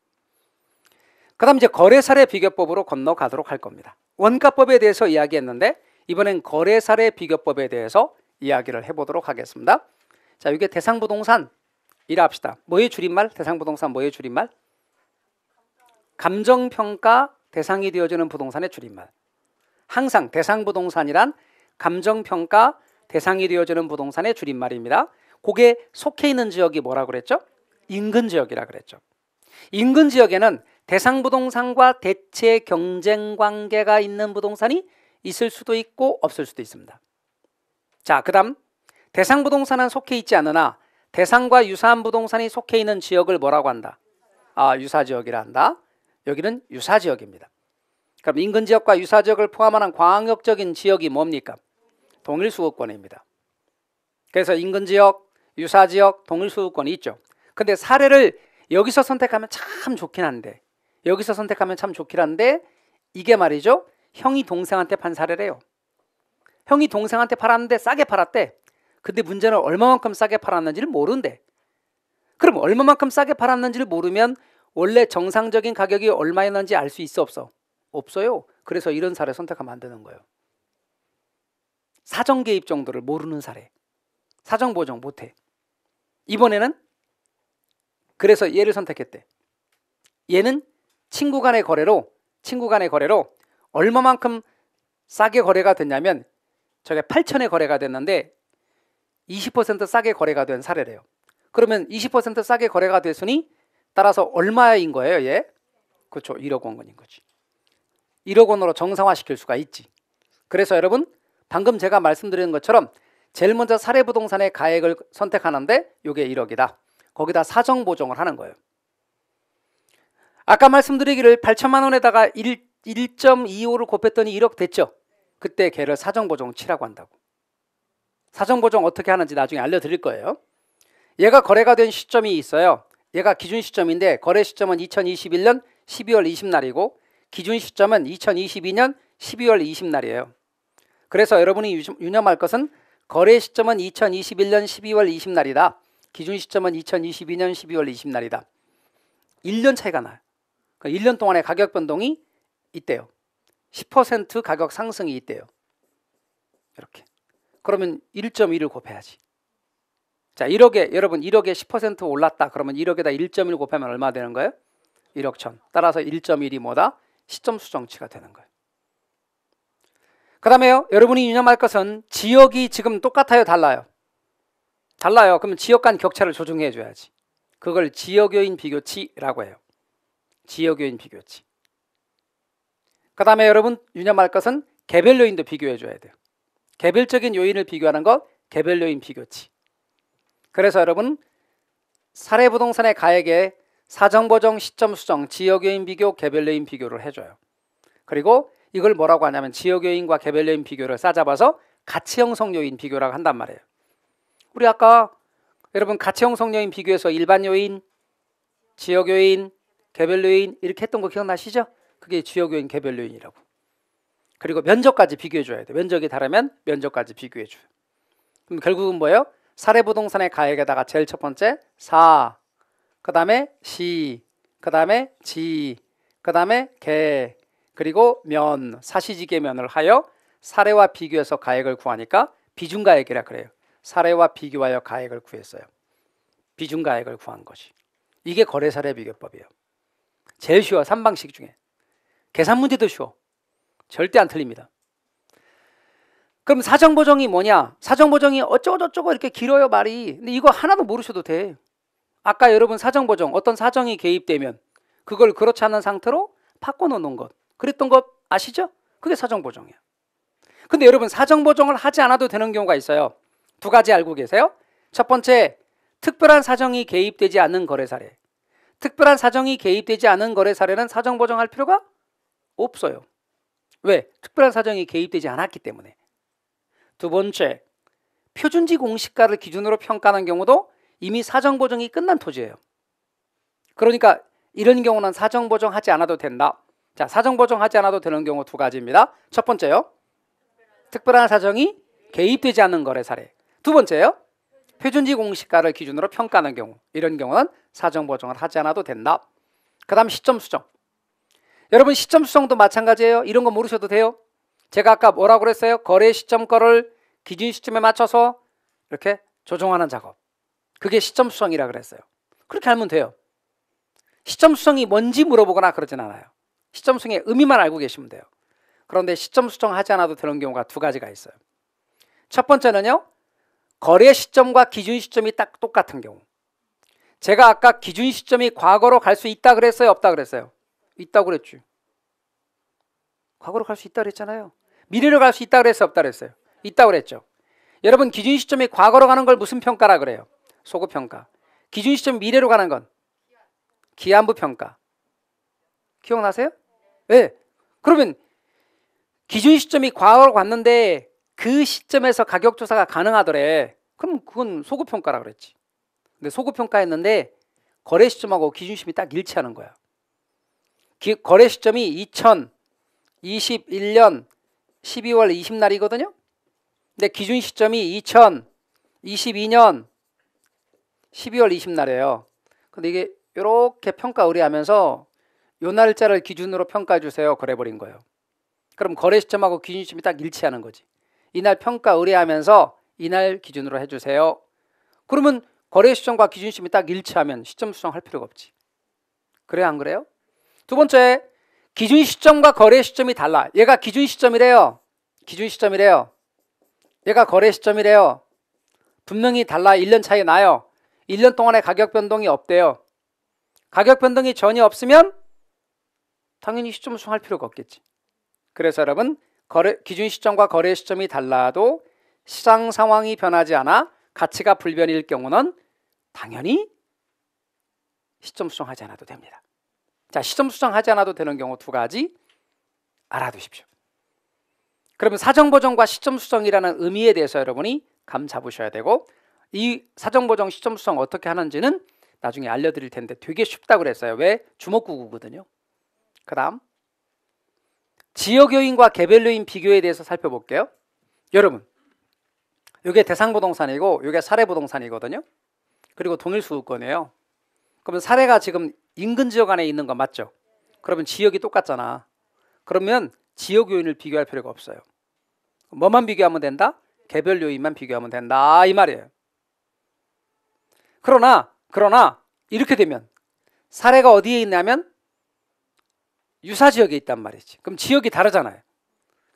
그 다음 이제 거래사례 비교법으로 건너가도록 할 겁니다. 원가법에 대해서 이야기했는데 이번엔 거래사례 비교법에 대해서 이야기를 해보도록 하겠습니다. 자, 이게 대상부동산 이라 합시다. 뭐의 줄임말? 대상부동산 뭐의 줄임말? 감정평가 대상이 되어주는 부동산의 줄임말. 항상 대상부동산이란 감정평가 대상이 되어주는 부동산의 줄임말입니다. 그게 속해 있는 지역이 뭐라고 그랬죠? 인근 지역이라 그랬죠. 인근 지역에는 대상부동산과 대체 경쟁 관계가 있는 부동산이 있을 수도 있고 없을 수도 있습니다. 자, 그 다음 대상부동산은 속해 있지 않으나 대상과 유사한 부동산이 속해 있는 지역을 뭐라고 한다? 유사지역이라 한다. 여기는 유사지역입니다. 그럼 인근지역과 유사지역을 포함하는 광역적인 지역이 뭡니까? 동일수급권입니다. 그래서 인근지역, 유사지역, 동일수급권이 있죠. 근데 사례를 여기서 선택하면 참 좋긴 한데 여기서 선택하면 참 좋긴 한데 이게 말이죠. 형이 동생한테 판 사례래요. 형이 동생한테 팔았는데 싸게 팔았대. 근데 문제는 얼마만큼 싸게 팔았는지를 모른대. 그럼 얼마만큼 싸게 팔았는지를 모르면 원래 정상적인 가격이 얼마였는지 알 수 있어 없어? 없어요. 그래서 이런 사례 선택하면 안 되는 거예요. 사정 개입 정도를 모르는 사례. 사정 보정 못해. 이번에는 그래서 얘를 선택했대. 얘는 친구 간의 거래로 얼마만큼 싸게 거래가 됐냐면 저게 8천에 거래가 됐는데 20% 싸게 거래가 된 사례래요. 그러면 20% 싸게 거래가 됐으니 따라서 얼마인 거예요, 얘? 그렇죠. 1억 원인 거지. 1억 원으로 정상화시킬 수가 있지. 그래서 여러분 방금 제가 말씀드린 것처럼 제일 먼저 사례부동산의 가액을 선택하는데 이게 1억이다. 거기다 사정 보정을 하는 거예요. 아까 말씀드리기를 8천만 원에다가 1.25를 곱했더니 1억 됐죠. 그때 걔를 사정 보정 치라고 한다고. 사정 보정 어떻게 하는지 나중에 알려드릴 거예요. 얘가 거래가 된 시점이 있어요. 얘가 기준 시점인데 거래 시점은 2021년 12월 20날이고 기준 시점은 2022년 12월 20날이에요. 그래서 여러분이 유념할 것은 거래 시점은 2021년 12월 20날이다. 기준 시점은 2022년 12월 20날이다. 1년 차이가 나요. 그러니까 1년 동안의 가격 변동이 있대요. 10% 가격 상승이 있대요. 이렇게. 그러면 1.1을 곱해야지. 자, 1억에 여러분 1억에 10% 올랐다. 그러면 1억에다 1.1 곱하면 얼마 되는 거예요? 1억 천. 따라서 1.1이 뭐다? 시점 수정치가 되는 거예요. 그 다음에요. 여러분이 유념할 것은 지역이 지금 똑같아요? 달라요? 달라요. 그러면 지역 간 격차를 조정해 줘야지. 그걸 지역요인 비교치라고 해요. 지역요인 비교치. 그 다음에 여러분 유념할 것은 개별 요인도 비교해 줘야 돼요. 개별적인 요인을 비교하는 것 개별 요인 비교치. 그래서 여러분 사례 부동산의 가액에 사정 보정, 시점 수정, 지역 요인 비교, 개별 요인 비교를 해줘요. 그리고 이걸 뭐라고 하냐면 지역 요인과 개별 요인 비교를 싸잡아서 가치 형성 요인 비교라고 한단 말이에요. 우리 아까 여러분 가치 형성 요인 비교에서 일반 요인, 지역 요인, 개별 요인 이렇게 했던 거 기억나시죠? 그게 지역 요인, 개별 요인이라고. 그리고 면적까지 비교해 줘야 돼. 면적이 다르면 면적까지 비교해 줘요. 그럼 결국은 뭐예요? 사례 부동산의 가액에다가 제일 첫 번째 사, 그 다음에 시, 그 다음에 지, 그 다음에 개, 그리고 면, 사시지계면을 하여 사례와 비교해서 가액을 구하니까 비중가액이라 그래요. 사례와 비교하여 가액을 구했어요. 비중가액을 구한 것이. 이게 거래사례 비교법이에요. 제일 쉬워. 3방식 중에. 계산 문제도 쉬워. 절대 안 틀립니다. 그럼 사정보정이 뭐냐? 사정보정이 어쩌고저쩌고 이렇게 길어요 말이. 근데 이거 하나도 모르셔도 돼. 아까 여러분 사정보정 어떤 사정이 개입되면 그걸 그렇지 않은 상태로 바꿔놓는 것. 그랬던 것 아시죠? 그게 사정보정이야. 근데 여러분 사정보정을 하지 않아도 되는 경우가 있어요. 두 가지 알고 계세요? 첫 번째, 특별한 사정이 개입되지 않는 거래사례. 특별한 사정이 개입되지 않은 거래사례는 사정보정할 필요가 없어요. 왜? 특별한 사정이 개입되지 않았기 때문에. 두 번째, 표준지 공시가를 기준으로 평가하는 경우도 이미 사정보정이 끝난 토지예요. 그러니까 이런 경우는 사정보정하지 않아도 된다. 자, 사정보정하지 않아도 되는 경우 두 가지입니다. 첫 번째요, 특별한 사정이 개입되지 않는 거래 사례. 두 번째요, 표준지 공시가를 기준으로 평가하는 경우. 이런 경우는 사정보정을 하지 않아도 된다. 그 다음 시점 수정. 여러분 시점 수정도 마찬가지예요. 이런 거 모르셔도 돼요. 제가 아까 뭐라고 그랬어요? 거래 시점 거를 기준 시점에 맞춰서 이렇게 조정하는 작업. 그게 시점 수정이라 그랬어요. 그렇게 하면 돼요. 시점 수정이 뭔지 물어보거나 그러진 않아요. 시점 수정의 의미만 알고 계시면 돼요. 그런데 시점 수정하지 않아도 되는 경우가 두 가지가 있어요. 첫 번째는요, 거래 시점과 기준 시점이 딱 똑같은 경우. 제가 아까 기준 시점이 과거로 갈 수 있다 그랬어요? 없다 그랬어요? 있다고 그랬죠. 과거로 갈 수 있다 그랬잖아요. 미래로 갈 수 있다 그랬어요? 없다 그랬어요? 있다고 그랬죠. 여러분 기준 시점이 과거로 가는 걸 무슨 평가라 그래요? 소급평가. 기준 시점 미래로 가는 건 기한부 평가. 기억나세요? 네. 그러면 기준 시점이 과거로 갔는데 그 시점에서 가격 조사가 가능하더래. 그럼 그건 소급평가라 그랬지. 근데 소급평가했는데 거래 시점하고 기준 시점이 딱 일치하는 거야. 거래 시점이 2021년 12월 20날이거든요. 근데 기준 시점이 2022년 12월 20날이에요. 근데 이게 이렇게 평가 의뢰하면서 요 날짜를 기준으로 평가해 주세요. 그래버린 거예요. 그럼 거래 시점하고 기준 시점이 딱 일치하는 거지. 이날 평가 의뢰하면서 이날 기준으로 해주세요. 그러면 거래 시점과 기준 시점이 딱 일치하면 시점 수정할 필요가 없지. 그래요, 안 그래요? 두 번째, 기준 시점과 거래 시점이 달라. 얘가 기준 시점이래요. 기준 시점이래요. 얘가 거래 시점이래요. 분명히 달라. 1년 차이 나요. 1년 동안의 가격 변동이 없대요. 가격 변동이 전혀 없으면 당연히 시점 수정할 필요가 없겠지. 그래서 여러분 기준 시점과 거래 시점이 달라도 시장 상황이 변하지 않아 가치가 불변일 경우는 당연히 시점 수정하지 않아도 됩니다. 자, 시점 수정하지 않아도 되는 경우 두 가지 알아두십시오. 그러면 사정보정과 시점 수정이라는 의미에 대해서 여러분이 감 잡으셔야 되고, 이 사정보정 시점 수정 어떻게 하는지는 나중에 알려드릴 텐데 되게 쉽다고 그랬어요. 왜? 주먹구구거든요. 그 다음 지역 요인과 개별 요인 비교에 대해서 살펴볼게요. 여러분, 이게 대상 부동산이고 이게 사례 부동산이거든요. 그리고 동일 수급권이에요. 그러면 사례가 지금 인근 지역 안에 있는 거 맞죠? 그러면 지역이 똑같잖아. 그러면 지역 요인을 비교할 필요가 없어요. 뭐만 비교하면 된다? 개별 요인만 비교하면 된다 이 말이에요. 그러나 이렇게 되면 사례가 어디에 있냐면 유사 지역에 있단 말이지. 그럼 지역이 다르잖아요.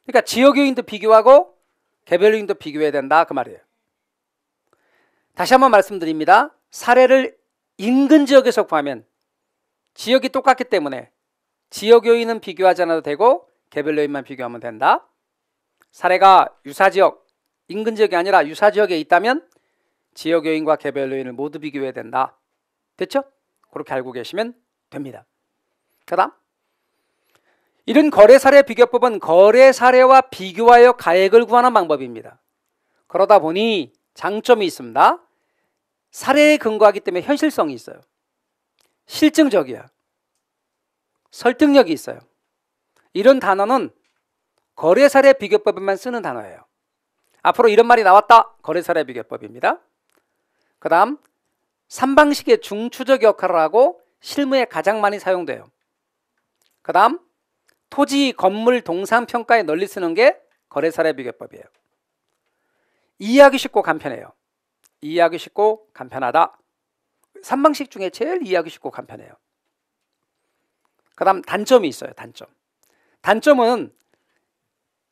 그러니까 지역 요인도 비교하고 개별 요인도 비교해야 된다 그 말이에요. 다시 한번 말씀드립니다. 사례를 인근 지역에서 구하면 지역이 똑같기 때문에 지역 요인은 비교하지 않아도 되고 개별 요인만 비교하면 된다. 사례가 유사 지역, 인근 지역이 아니라 유사 지역에 있다면 지역 요인과 개별 요인을 모두 비교해야 된다. 됐죠? 그렇게 알고 계시면 됩니다. 그다음 이런 거래 사례 비교법은 거래 사례와 비교하여 가액을 구하는 방법입니다. 그러다 보니 장점이 있습니다. 사례에 근거하기 때문에 현실성이 있어요. 실증적이야. 설득력이 있어요. 이런 단어는 거래 사례 비교법에만 쓰는 단어예요. 앞으로 이런 말이 나왔다. 거래 사례 비교법입니다. 그 다음 3방식의 중추적 역할을 하고 실무에 가장 많이 사용돼요. 그 다음 토지, 건물, 동산 평가에 널리 쓰는 게 거래 사례 비교법이에요. 이해하기 쉽고 간편해요. 이해하기 쉽고 간편하다. 3방식 중에 제일 이해하기 쉽고 간편해요. 그 다음 단점이 있어요. 단점은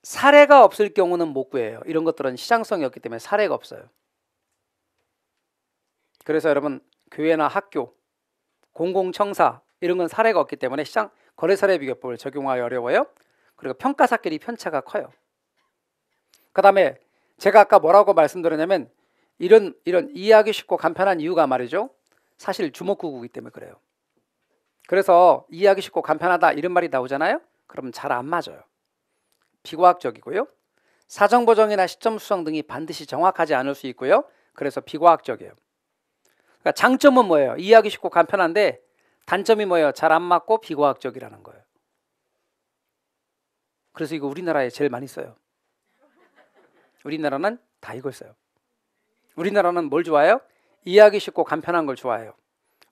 사례가 없을 경우는 못 구해요. 이런 것들은 시장성이 없기 때문에 사례가 없어요. 그래서 여러분 교회나 학교, 공공청사 이런 건 사례가 없기 때문에 시장 거래 사례 비교법을 적용하기 어려워요. 그리고 평가사끼리 편차가 커요. 그 다음에 제가 아까 뭐라고 말씀드렸냐면 이런 이해하기 쉽고 간편한 이유가 말이죠. 사실 주먹구구이기 때문에 그래요. 그래서 이해하기 쉽고 간편하다 이런 말이 나오잖아요. 그러면 잘 안 맞아요. 비과학적이고요. 사정보정이나 시점 수정 등이 반드시 정확하지 않을 수 있고요. 그래서 비과학적이에요. 그러니까 장점은 뭐예요? 이해하기 쉽고 간편한데 단점이 뭐예요? 잘 안 맞고 비과학적이라는 거예요. 그래서 이거 우리나라에 제일 많이 써요. 우리나라는 다 이걸 써요. 우리나라는 뭘 좋아해요? 이해하기 쉽고 간편한 걸 좋아해요.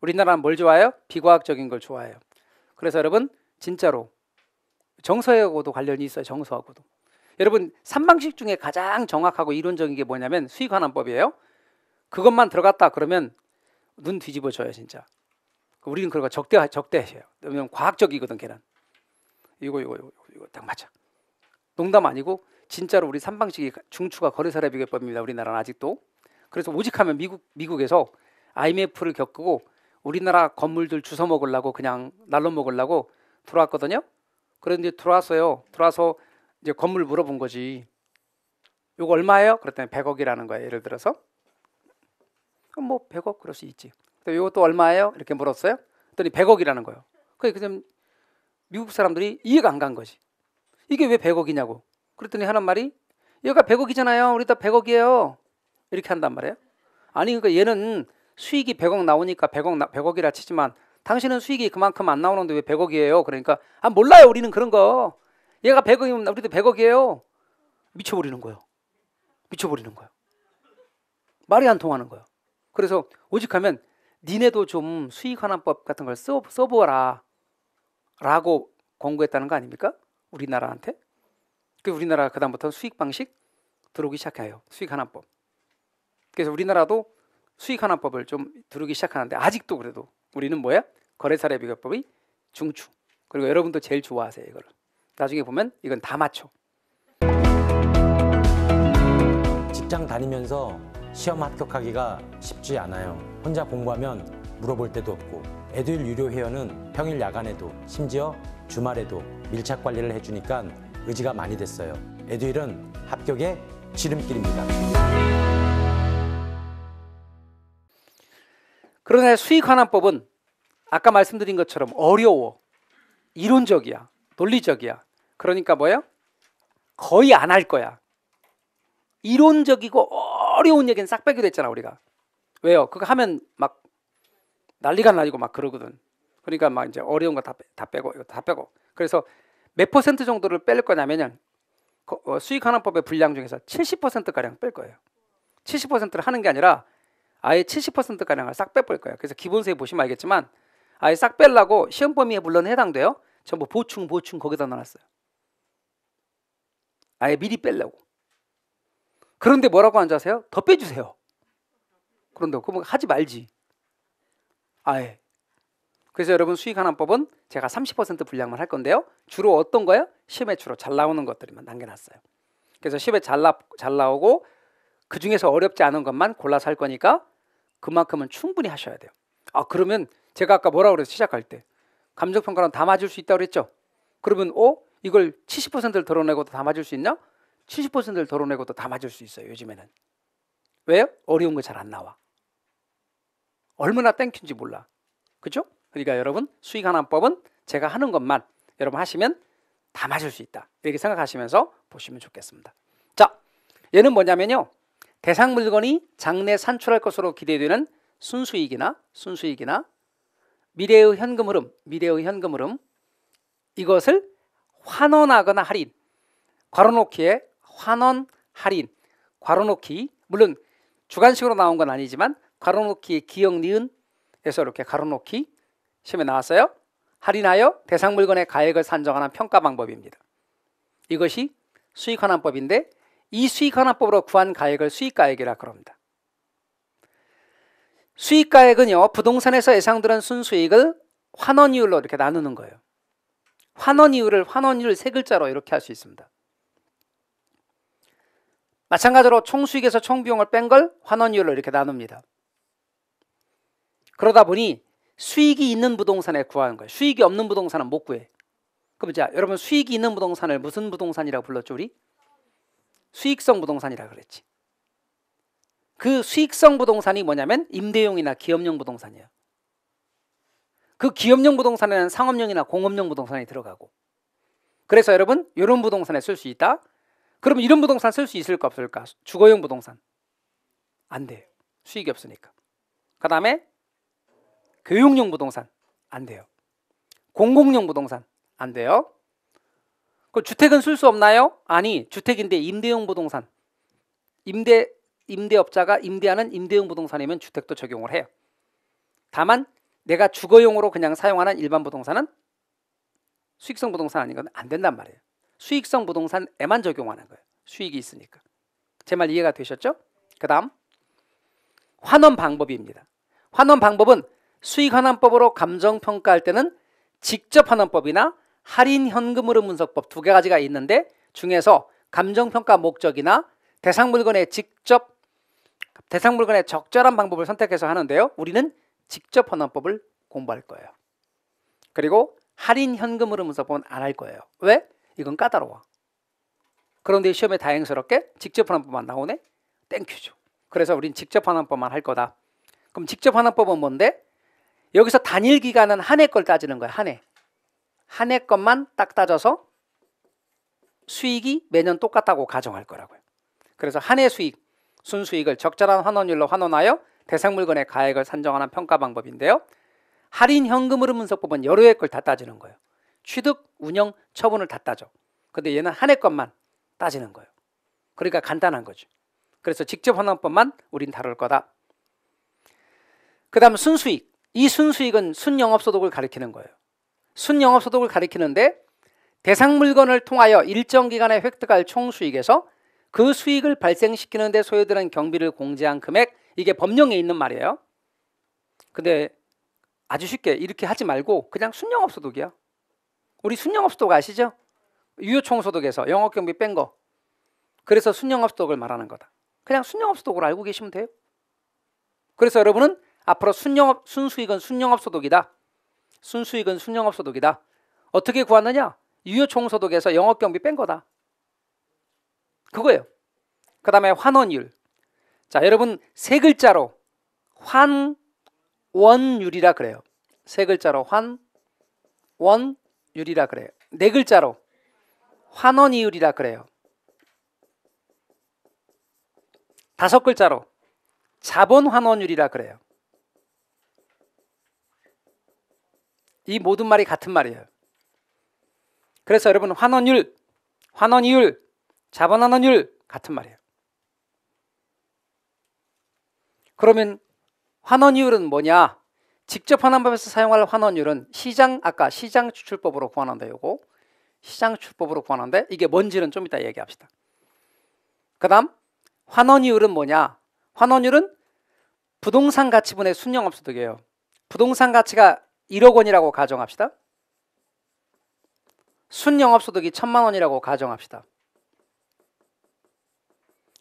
우리나라는 뭘 좋아해요? 비과학적인 걸 좋아해요. 그래서 여러분 진짜로 정서하고도 관련이 있어요. 정서하고도. 여러분 3방식 중에 가장 정확하고 이론적인 게 뭐냐면 수익환원법이에요. 그것만 들어갔다 그러면 눈 뒤집어져요 진짜. 우리는 그거 적대하셔요. 왜냐면 과학적이거든 걔는. 이거 딱 맞아. 농담 아니고 진짜로 우리 3방식이 중추가 거래사례 비교법입니다. 우리나라는 아직도. 그래서 오직하면 미국에서 IMF를 겪고 우리나라 건물들 주워 먹으려고 그냥 날로 먹으려고 들어왔거든요. 그런데 들어왔어요. 들어와서 이제 건물 물어본 거지. 이거 얼마예요? 그랬더니 100억이라는 거예요. 예를 들어서. 그럼 뭐 100억 그럴 수 있지. 또 이것도 얼마예요? 이렇게 물었어요. 그랬더니 100억이라는 거예요. 그럼 미국 사람들이 이해가 안 간 거지. 이게 왜 100억이냐고. 그랬더니 하는 말이 얘가 100억이잖아요. 우리 다 100억이에요. 이렇게 한단 말이에요. 아니 그러니까 얘는 수익이 100억 나오니까 100억이라 치지만 당신은 수익이 그만큼 안 나오는데 왜 100억이에요? 그러니까 몰라요. 우리는 그런 거. 얘가 100억이면 우리도 100억이에요. 미쳐버리는 거예요. 말이 안 통하는 거예요. 그래서 오직하면 니네도 좀 수익환원법 같은 걸 써보라 라고 권고했다는 거 아닙니까? 우리나라한테. 그 우리나라가 그다음부터 수익 방식 들어오기 시작해요. 수익환원법. 그래서 우리나라도 수익환원법을 좀 들어오기 시작하는데 아직도 그래도 우리는 뭐야? 거래사례 비교법의 중추. 그리고 여러분도 제일 좋아하세요 이거를. 나중에 보면 이건 다 맞춰. 직장 다니면서 시험 합격하기가 쉽지 않아요. 혼자 공부하면 물어볼 데도 없고 에듀윌 유료 회원은 평일 야간에도 심지어 주말에도 밀착 관리를 해주니까 의지가 많이 됐어요. 에듀윌은 합격의 지름길입니다. 그러나 수익환원법은 아까 말씀드린 것처럼 어려워. 이론적이야. 논리적이야. 그러니까 뭐예요? 거의 안 할 거야. 이론적이고 어려운 얘기는 싹 빼기로 했잖아 우리가. 왜요? 그거 하면 막 난리가 나고 막 그러거든. 그러니까 막 이제 어려운 거 다 빼고 이거 다 빼고. 그래서 몇 % 정도를 뺄 거냐면요. 수익환원법의 분량 중에서 70%가량 뺄 거예요. 70%를 하는 게 아니라 아예 70%가량을 싹 빼버릴 거예요. 그래서 기본세에 보시면 알겠지만 아예 싹 빼려고 시험 범위에 물론 해당돼요. 전부 보충 거기다 넣어놨어요. 아예 미리 빼려고. 그런데 뭐라고 앉아세요? 더 빼주세요. 그런데 그럼 하지 말지. 아예. 그래서 여러분 수익환원법은 제가 30% 분량만 할 건데요. 주로 어떤 거요? 시험에 주로 잘 나오는 것들만 남겨놨어요. 그래서 시험에 잘 나오고 그 중에서 어렵지 않은 것만 골라서 할 거니까 그만큼은 충분히 하셔야 돼요. 아 그러면 제가 아까 뭐라고 그랬어요? 시작할 때 감정평가는 다 맞을 수 있다고 그랬죠? 그러면 이걸 70%를 덜어내고도 다 맞을 수 있냐? 70%를 덜어내고도 다 맞을 수 있어요. 요즘에는. 왜요? 어려운 거 잘 안 나와. 얼마나 땡큐인지 몰라. 그죠? 그러니까 여러분 수익환원법은 제가 하는 것만 여러분 하시면 다 맞을 수 있다. 이렇게 생각하시면서 보시면 좋겠습니다. 자, 얘는 뭐냐면요. 대상 물건이 장래 산출할 것으로 기대되는 순수익이나 미래의 현금 흐름 이것을 환원하거나 할인 괄호놓기에 환원 할인 괄호놓기 물론 주관식으로 나온 건 아니지만 괄호놓기에 기역 니은에서 이렇게 괄호놓기 시험에 나왔어요. 할인하여 대상 물건의 가액을 산정하는 평가 방법입니다. 이것이 수익환원법인데 이 수익환원법으로 구한 가액을 수익가액이라 그럽니다. 수익가액은요 부동산에서 예상되는 순수익을 환원이율로 이렇게 나누는 거예요. 환원이율 세 글자로 이렇게 할 수 있습니다. 마찬가지로 총수익에서 총비용을 뺀 걸 환원이율로 이렇게 나눕니다. 그러다 보니 수익이 있는 부동산에 구하는 거예요. 수익이 없는 부동산은 못 구해. 그럼 자 여러분 수익이 있는 부동산을 무슨 부동산이라고 불렀죠 우리? 수익성 부동산이라고 그랬지. 그 수익성 부동산이 뭐냐면 임대용이나 기업용 부동산이에요. 그 기업용 부동산에는 상업용이나 공업용 부동산이 들어가고 그래서 여러분 이런 부동산에 쓸 수 있다? 그럼 이런 부동산 쓸 수 있을까 없을까? 주거용 부동산 안 돼요. 수익이 없으니까. 그 다음에 교육용 부동산 안 돼요. 공공용 부동산 안 돼요. 그 주택은 쓸 수 없나요? 아니 주택인데 임대용 부동산 임대업자가 임대하는 임대용 부동산이면 주택도 적용을 해요. 다만 내가 주거용으로 그냥 사용하는 일반 부동산은 수익성 부동산 아닌 건 안 된단 말이에요. 수익성 부동산에만 적용하는 거예요. 수익이 있으니까. 제 말 이해가 되셨죠? 그 다음 환원 방법입니다. 환원 방법은 수익환원법으로 감정평가할 때는 직접환원법이나 할인현금흐름 분석법 두 가지가 있는데 중에서 감정평가 목적이나 대상 물건의 적절한 방법을 선택해서 하는데요. 우리는 직접환원법을 공부할 거예요. 그리고 할인현금흐름 분석법은 안 할 거예요. 왜? 이건 까다로워. 그런데 시험에 다행스럽게 직접환원법만 나오네? 땡큐죠. 그래서 우린 직접환원법만 할 거다. 그럼 직접환원법은 뭔데? 여기서 단일 기간은 한 해 걸 따지는 거야. 한 해 것만 딱 따져서 수익이 매년 똑같다고 가정할 거라고요. 그래서 한 해 수익, 순수익을 적절한 환원율로 환원하여 대상 물건의 가액을 산정하는 평가 방법인데요. 할인 현금 흐름 분석법은 여러 해 걸 다 따지는 거예요. 취득, 운영, 처분을 다 따져. 근데 얘는 한 해 것만 따지는 거예요. 그러니까 간단한 거죠. 그래서 직접 환원법만 우린 다룰 거다. 그 다음 순수익. 이 순수익은 순영업소득을 가리키는 거예요. 순영업소득을 가리키는데 대상 물건을 통하여 일정 기간에 획득할 총수익에서 그 수익을 발생시키는 데 소요되는 경비를 공제한 금액, 이게 법령에 있는 말이에요. 근데 아주 쉽게 이렇게 하지 말고 그냥 순영업소득이야. 우리 순영업소득 아시죠? 유효총소득에서 영업경비 뺀 거. 그래서 순영업소득을 말하는 거다. 그냥 순영업소득으로 알고 계시면 돼요. 그래서 여러분은 앞으로 순수익은 순영업소득이다. 순수익은 순영업소득이다. 어떻게 구하느냐? 유효총소득에서 영업경비 뺀 거다. 그거예요. 그 다음에 환원율. 자, 여러분 세 글자로 환원율이라 그래요. 세 글자로 환원율이라 그래요. 네 글자로 환원이율이라 그래요. 다섯 글자로 자본환원율이라 그래요. 이 모든 말이 같은 말이에요. 그래서 여러분 환원율, 환원이율, 자본환원율 같은 말이에요. 그러면 환원이율은 뭐냐? 직접 환원법에서 사용할 환원율은 아까 시장 추출법으로 구하는데 요거 시장 추출법으로 구하는데 이게 뭔지는 좀 이따 얘기합시다. 그 다음 환원이율은 뭐냐? 환원율은 부동산 가치분의 순영업소득이에요. 부동산 가치가 1억 원이라고 가정합시다. 순영업소득이 1,000만 원이라고 가정합시다.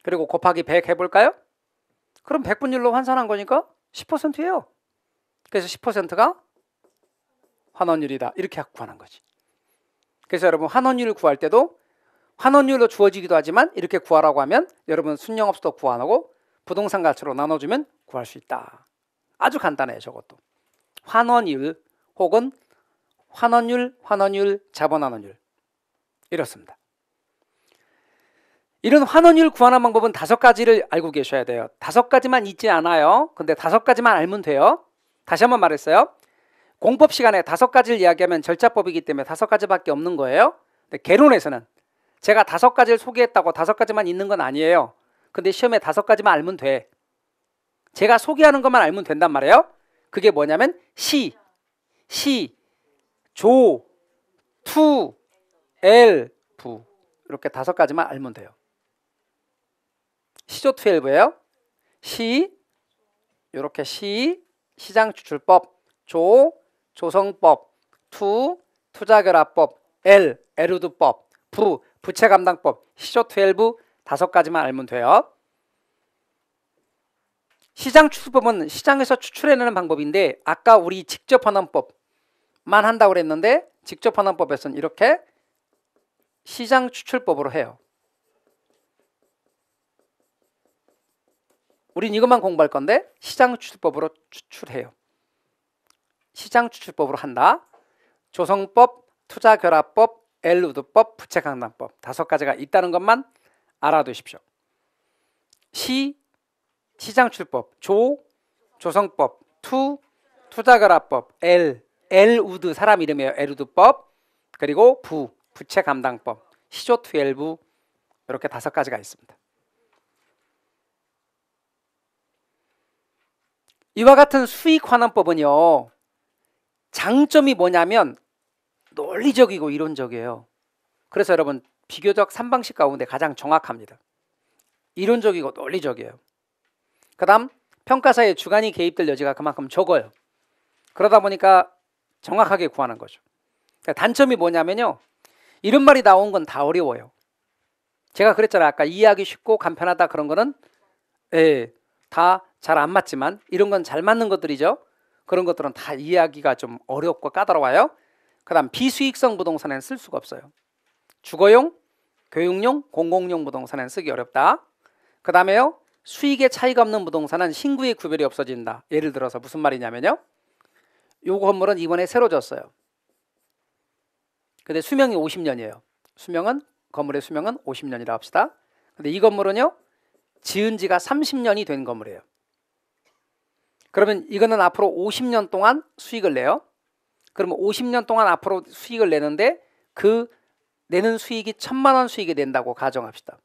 그리고 곱하기 100 해볼까요? 그럼 100분율로 환산한 거니까 10%예요. 그래서 10%가 환원율이다. 이렇게 구하는 거지. 그래서 여러분 환원율을 구할 때도 환원율로 주어지기도 하지만 이렇게 구하라고 하면 여러분 순영업소득 구하고 부동산 가치로 나눠주면 구할 수 있다. 아주 간단해요. 저것도. 환원율 혹은 환원율, 자본환원율 이렇습니다. 이런 환원율 구하는 방법은 5가지를 알고 계셔야 돼요. 5가지만 있지 않아요. 근데 5가지만 알면 돼요. 다시 한번 말했어요. 공법 시간에 5가지를 이야기하면 절차법이기 때문에 5가지밖에 없는 거예요. 근데 개론에서는 제가 5가지를 소개했다고 5가지만 있는 건 아니에요. 근데 시험에 5가지만 알면 돼. 제가 소개하는 것만 알면 된단 말이에요. 그게 뭐냐면 시, 조, 투, 엘, 부 이렇게 5가지만 알면 돼요. 시조12예요. 이렇게 시장추출법, 조성법, 투자결합법, 에루드법, 부채감당법, 시조12 5가지만 알면 돼요. 시장추출법은 시장에서 추출해내는 방법인데 아까 우리 직접환원법만 한다고 그랬는데 직접환원법에서는 이렇게 시장추출법으로 해요. 우린 이것만 공부할 건데 시장추출법으로 추출해요. 시장추출법으로 한다. 조성법, 투자결합법, 엘루드법, 부채강당법 5가지가 있다는 것만 알아두십시오. 시장추출법, 조성법, 투자결합법, 엘우드 사람 이름이에요. 엘우드법, 그리고 부채감당법, 시조12 이렇게 5가지가 있습니다. 이와 같은 수익환원법은요. 장점이 뭐냐면 논리적이고 이론적이에요. 그래서 여러분 비교적 3방식 가운데 가장 정확합니다. 이론적이고 논리적이에요. 그 다음 평가사에 주관이 개입될 여지가 그만큼 적어요. 그러다 보니까 정확하게 구하는 거죠. 그러니까 단점이 뭐냐면요. 이런 말이 나온 건 다 어려워요. 제가 그랬잖아요. 아까 이해하기 쉽고 간편하다 그런 거는 다 잘 안 맞지만 이런 건 잘 맞는 것들이죠. 그런 것들은 다 이해하기가 좀 어렵고 까다로워요. 그 다음 비수익성 부동산에는 쓸 수가 없어요. 주거용, 교육용, 공공용 부동산에는 쓰기 어렵다. 그 다음에요. 수익의 차이가 없는 부동산은 신구의 구별이 없어진다. 예를 들어서 무슨 말이냐면요. 요 건물은 이번에 새로 졌어요. 근데 수명이 50년이에요. 건물의 수명은 50년이라 합시다. 근데 이 건물은요. 지은 지가 30년이 된 건물이에요. 그러면 이거는 앞으로 50년 동안 수익을 내요. 그러면 50년 동안 앞으로 수익을 내는데 그 내는 수익이 1,000만 원 수익이 된다고 가정합시다.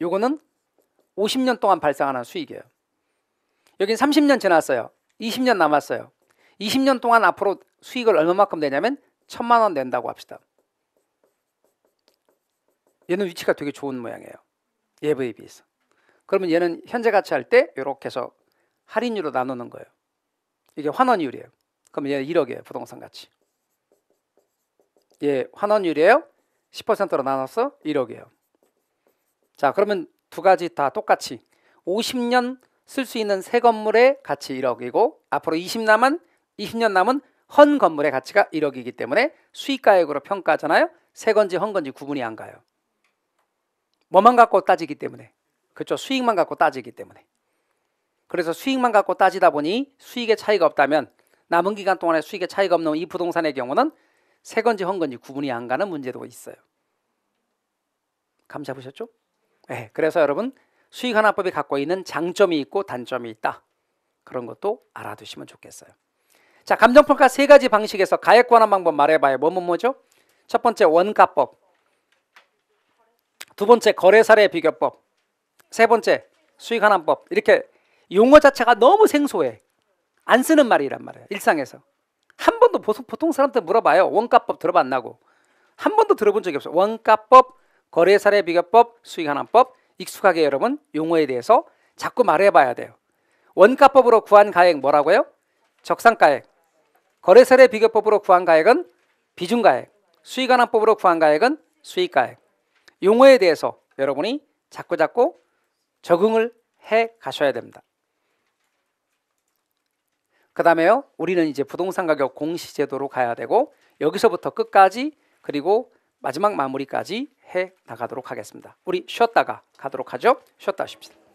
요거는 50년 동안 발생하는 수익이에요. 여긴 30년 지났어요. 20년 남았어요. 20년 동안 앞으로 수익을 얼마만큼 내냐면 1,000만 원 낸다고 합시다. 얘는 위치가 되게 좋은 모양이에요. 예부에 비해서. 그러면 얘는 현재 가치 할 때 이렇게 해서 할인율로 나누는 거예요. 이게 환원이율이에요. 그러면 얘는 1억이에요. 부동산 가치. 얘 환원율이에요. 10%로 나눠서 1억이에요. 자, 그러면 2가지 다 똑같이 50년 쓸 수 있는 새 건물의 가치 1억이고 앞으로 20년 남은 헌 건물의 가치가 1억이기 때문에 수익가액으로 평가하잖아요. 새 건지 헌 건지 구분이 안 가요. 뭐만 갖고 따지기 때문에. 그렇죠. 수익만 갖고 따지기 때문에. 그래서 수익만 갖고 따지다 보니 수익의 차이가 없다면 남은 기간 동안에 수익의 차이가 없는 이 부동산의 경우는 새 건지 헌 건지 구분이 안 가는 문제도 있어요. 감 잡으셨죠? 네, 그래서 여러분 수익환원법이 갖고 있는 장점이 있고 단점이 있다. 그런 것도 알아두시면 좋겠어요. 자, 감정평가 3가지 방식에서 가액 관한 방법 말해봐요. 뭐죠? 첫 번째 원가법, 두 번째 거래사례 비교법, 세 번째 수익환원법. 이렇게 용어 자체가 너무 생소해. 안 쓰는 말이란 말이에요. 일상에서. 한 번도 보통 사람들 물어봐요. 원가법 들어봤나고. 한 번도 들어본 적이 없어요. 원가법, 거래사례비교법, 수익환원법 익숙하게 여러분 용어에 대해서 자꾸 말해봐야 돼요. 원가법으로 구한 가액 뭐라고요? 적산가액. 거래사례비교법으로 구한 가액은 비중가액. 수익환원법으로 구한 가액은 수익가액. 용어에 대해서 여러분이 자꾸 적응을 해 가셔야 됩니다. 그 다음에요, 우리는 이제 부동산 가격 공시제도로 가야 되고 여기서부터 끝까지 그리고 마지막 마무리까지 해 나가도록 하겠습니다. 우리 쉬었다가 가도록 하죠. 쉬었다 하십시다.